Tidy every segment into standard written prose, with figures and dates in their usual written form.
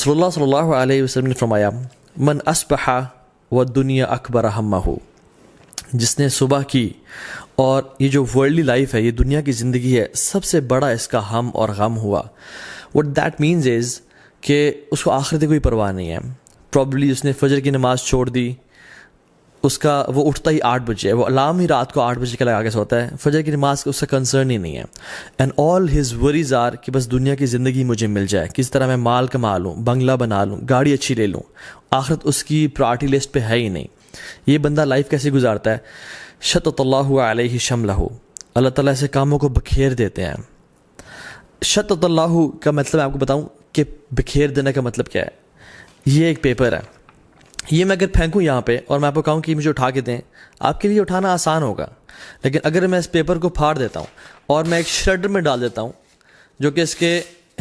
صلی اللہ علیہ وسلم نے فرمایا من اصبح والدنیا اکبر ہمہ، جس نے صبح کی اور یہ جو ورلڈلی لائف ہے، یہ دنیا کی زندگی ہے، سب سے بڑا اس کا ہم اور غم ہوا. وٹ دیٹ مینز از کہ اس کو آخرت کی کوئی پرواہ نہیں ہے. پرابلی اس نے فجر کی نماز چھوڑ دی، اس کا وہ اٹھتا ہی 8 بجے ہے، وہ الارم ہی رات کو 8 بجے کا لگا کے سوتا ہے، فجر کی نماز کا اس کا کنسرن ہی نہیں ہے. And all his worries are کہ بس دنیا کی زندگی مجھے مل جائے، کس طرح میں مال کما لوں، بنگلہ بنا لوں، گاڑی اچھی لے لوں. آخرت اس کی پرائرٹی لسٹ پہ ہے ہی نہیں. یہ بندہ لائف کیسے گزارتا ہے؟ شتت اللہ علیہ شملہ، اللہ تعالیٰ ایسے کاموں کو بکھیر دیتے ہیں. شتت اللہ کا مطلب میں آپ کو بتاؤں کہ بکھیر دینے کا مطلب کیا ہے. یہ ایک پیپر ہے، یہ میں اگر پھینکوں یہاں پہ اور میں آپ کو کہوں کہ مجھے اٹھا کے دیں، آپ کے لیے اٹھانا آسان ہوگا. لیکن اگر میں اس پیپر کو پھاڑ دیتا ہوں اور میں ایک شریڈر میں ڈال دیتا ہوں جو کہ اس کے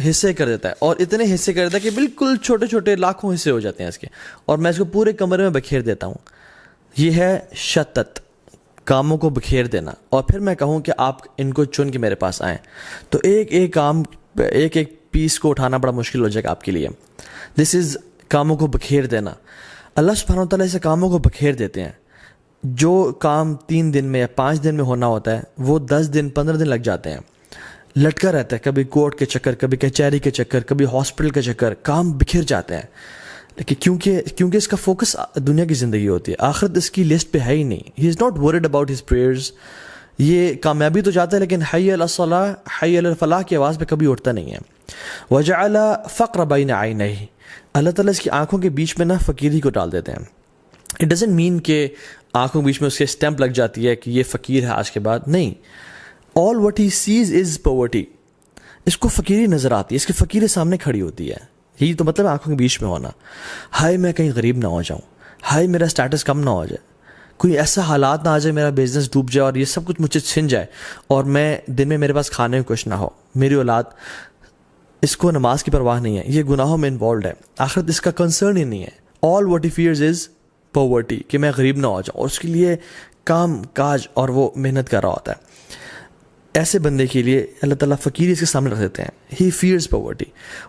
حصے کر دیتا ہے، اور اتنے حصے کر دیتا ہے کہ بالکل چھوٹے چھوٹے لاکھوں حصے ہو جاتے ہیں اس کے، اور میں اس کو پورے کمرے میں بکھیر دیتا ہوں، یہ ہے شتت، کاموں کو بکھیر دینا. اور پھر میں کہوں کہ آپ ان کو چن کے میرے پاس آئیں تو ایک ایک کام، ایک ایک پیس کو اٹھانا بڑا مشکل ہو جائے گا آپ کے لیے. دس از کاموں کو بکھیر دینا. اللہ سبحانہ و تعالیٰ ایسے کاموں کو بکھیر دیتے ہیں. جو کام 3 دن میں یا 5 دن میں ہونا ہوتا ہے وہ 10 دن 15 دن لگ جاتے ہیں. لٹکا رہتا ہے، کبھی کورٹ کے چکر، کبھی کچہری کے چکر، کبھی ہاسپٹل کے چکر، کام بکھر جاتے ہیں. لیکن کیونکہ اس کا فوکس دنیا کی زندگی ہوتی ہے، آخرت اس کی لسٹ پہ ہے ہی نہیں. He is not worried about his prayers. یہ کامیابی تو چاہتا ہے لیکن حی علی الصلاح، حی علی الفلاح کی آواز پہ کبھی اٹھتا نہیں ہے. وجعل فقر بین عینیہ، اللہ تعالیٰ اس کی آنکھوں کے بیچ میں فقیری کو ڈال دیتے ہیں. اٹ ڈزنٹ مین کہ آنکھوں کے بیچ میں اس کے اسٹیمپ لگ جاتی ہے کہ یہ فقیر ہے آج کے بعد، نہیں. All what he says is poverty. اس کو فقیری نظر آتی ہے، اس کی فقیر سامنے کھڑی ہوتی ہے. یہی تو مطلب آنکھوں کے بیچ میں ہونا. ہائے میں کہیں غریب نہ ہو جاؤں، ہائے میرا اسٹیٹس کم نہ ہو جائے، کوئی ایسا حالات نہ آ جائے میرا بزنس ڈوب جائے اور یہ سب کچھ مجھ سے چھن جائے اور میں دن میں میرے پاس کھانے کو کچھ نہ ہو. میری اولاد، اس کو نماز کی پرواہ نہیں ہے، یہ گناہوں میں انوالوڈ ہے، آخرت اس کا کنسرن ہی نہیں ہے. All what he fears is poverty, کہ میں غریب نہ ہو جاؤں، اور اس کے لیے کام کاج اور وہ محنت کر رہا ہوتا ہے. ایسے بندے کے لیے اللہ تعالیٰ فقیری اس کے سامنے رکھ دیتے ہیں. ہی فیئرز پاورٹی.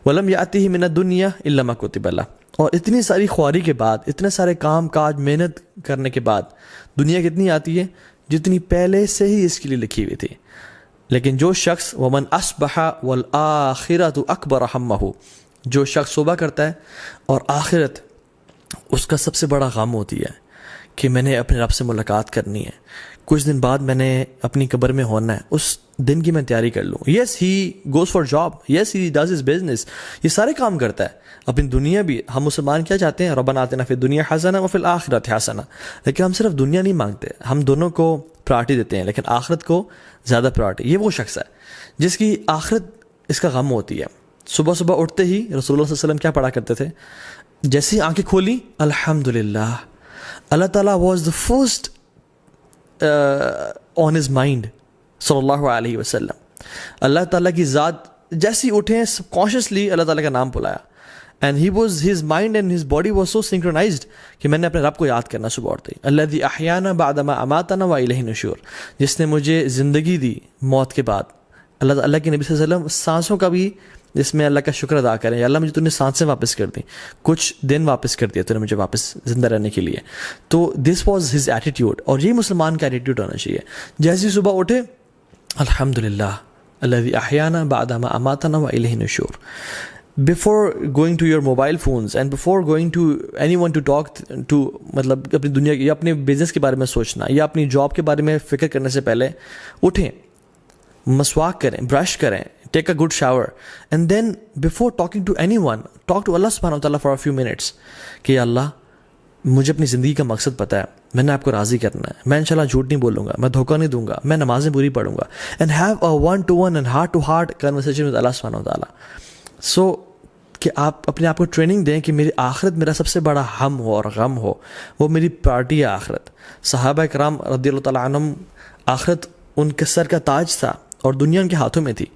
ولم یاتہ من الدنیا الا ما کتب له. اور اتنی ساری خواری کے بعد، اتنے سارے کام کاج محنت کرنے کے بعد دنیا کتنی آتی ہے؟ جتنی پہلے سے ہی اس کے لیے لکھی ہوئی تھی. لیکن جو شخص ومن اصبح والآخرۃ اکبر ہمہ، جو شخص صبح کرتا ہے اور آخرت اس کا سب سے بڑا غم ہوتی ہے کہ میں نے اپنے رب سے ملاقات کرنی ہے، کچھ دن بعد میں نے اپنی قبر میں ہونا ہے، اس دن کی میں تیاری کر لوں. Yes he goes for job, yes he does his business, یہ سارے کام کرتا ہے. اپنی دنیا بھی، ہم مسلمان کیا چاہتے ہیں؟ ربنا آتنا فی الدنیا حسنہ وفی الآخرۃ حسنہ. لیکن ہم صرف دنیا نہیں مانگتے، ہم دونوں کو پرائرٹی دیتے ہیں، لیکن آخرت کو زیادہ پرائرٹی. یہ وہ شخص ہے جس کی آخرت اس کا غم ہوتی ہے. صبح صبح اٹھتے ہی رسول اللہ صلی اللہ علیہ وسلم کیا پڑھا کرتے تھے؟ جیسے ہی آنکھیں کھولی، الحمدللہ. اللہ تعالیٰ was the first on his mind صلی اللہ علیہ وسلم. اللہ تعالیٰ کی ذات جیسے ہی اٹھے سب کانشیسلی اللہ تعالیٰ کا نام بلایا. And he was his mind and his body was so synchronised کہ میں نے اپنے رب کو یاد کرنا صبح اٹھتے ہی. الذی احیانا بعد ما اماتنا والیہ النشور، جس نے مجھے زندگی دی موت کے بعد. اللہ کے نبی صلی اللہ علیہ وسلم سانسوں کا بھی جس میں اللہ کا شکر ادا کریں، یا اللہ مجھے تو نے سانسیں واپس کر دیں، کچھ دن واپس کر دیا تو نے مجھے واپس زندہ رہنے کے لیے. تو دس واز ہز ایٹیٹیوڈ، اور یہ مسلمان کا ایٹیٹیوڈ ہونا چاہیے. جیسے صبح اٹھے، الحمدللہ الذی احیانا بعد ما اماتنا والیہ النشور. Before going to your mobile phones and before going to anyone to talk to، مطلب اپنی دنیا یا اپنے بزنس کے بارے میں سوچنا یا اپنی جاب کے بارے میں فکر کرنے سے پہلے اٹھیں، مسواک کریں، برش کریں، take a good shower, and then before talking to anyone talk to اللہ سبحانہ وتعالیٰ فار اے فیو منٹس کہ یا اللہ مجھے اپنی زندگی کا مقصد پتہ ہے، میں نے آپ کو راضی کرنا ہے، میں انشاءاللہ جھوٹ نہیں بولوں گا، میں دھوکہ نہیں دوں گا، میں نمازیں پوری پڑھوں گا. And have a one to one and heart to heart conversation with اللہ سبحانہ وتعالیٰ. سو کہ آپ اپنے آپ کو ٹریننگ دیں کہ میری آخرت میرا سب سے بڑا ہم ہو اور غم ہو، وہ میری پرائرٹی ہے آخرت. صحابہ کرام رضی اللہ تعالیٰ عنہم، آخرت ان کے سر کا تاج تھا اور دنیا ان کے ہاتھوں میں تھی.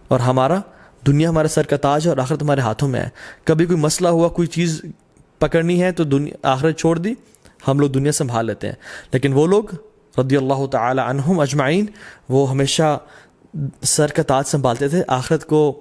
اور ہمارا دنیا ہمارے سر کا تاج ہے اور آخرت ہمارے ہاتھوں میں ہے. کبھی کوئی مسئلہ ہوا، کوئی چیز پکڑنی ہے تو آخرت چھوڑ دی، ہم لوگ دنیا سنبھال لیتے ہیں. لیکن وہ لوگ رضی اللہ تعالی عنہم اجمعین، وہ ہمیشہ سر کا تاج سنبھالتے تھے، آخرت کو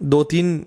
2-3